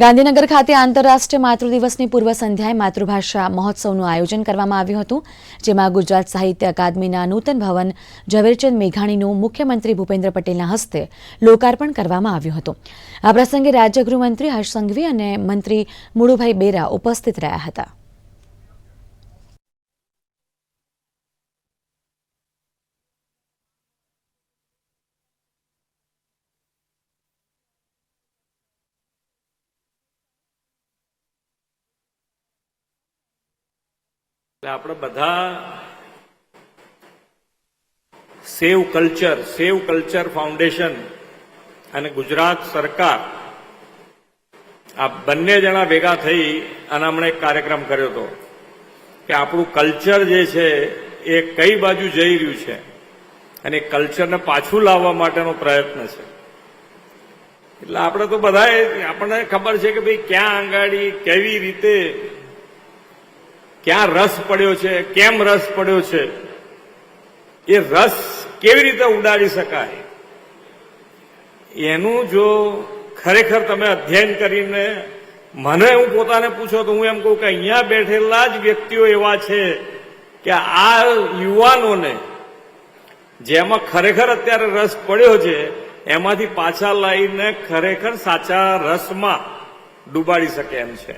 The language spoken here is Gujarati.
ગાંધીનગર ખાતે આંતરરાષ્ટ્રીય માતૃ દિવસની પૂર્વ સંધ્યાએ માતૃભાષા મહોત્સવનું આયોજન કરવામાં આવ્યું હતું, જેમાં ગુજરાત સાહિત્ય અકાદમીના નૂતન ભવન ઝવેરચંદ મેઘાણીનું મુખ્યમંત્રી ભૂપેન્દ્ર પટેલના હસ્તે લોકાર્પણ કરવામાં આવ્યું હતું। આ પ્રસંગે રાજ્ય ગૃહમંત્રી હર્ષ સંઘવી અને મંત્રી મુળુભાઈ બેરા ઉપસ્થિત રહ્યા હતા। આપણે બધા સેવ કલ્ચર ફાઉન્ડેશન અને ગુજરાત સરકાર આ બંને જણા ભેગા થઈ અને હમણાં એક કાર્યક્રમ કર્યો હતો કે આપણું કલ્ચર જે છે એ કઈ બાજુ જઈ રહ્યું છે અને કલ્ચરને પાછું લાવવા માટેનો પ્રયત્ન છે। એટલે આપણે તો બધાએ આપણને ખબર છે કે ભાઈ ક્યાં આંગાડી કેવી રીતે ક્યાં રસ પડ્યો છે, કેમ રસ પડ્યો છે, એ રસ કેવી રીતે ઉડાડી શકાય એનું જો ખરેખર તમે અધ્યયન કરીને મને હું પોતાને પૂછો તો હું એમ કહું કે અહીંયા બેઠેલા જ વ્યક્તિઓ એવા છે કે આ યુવાનોને જેમાં ખરેખર અત્યારે રસ પડ્યો છે એમાંથી પાછા લાવીને ખરેખર સાચા રસમાં ડૂબાડી શકે એમ છે।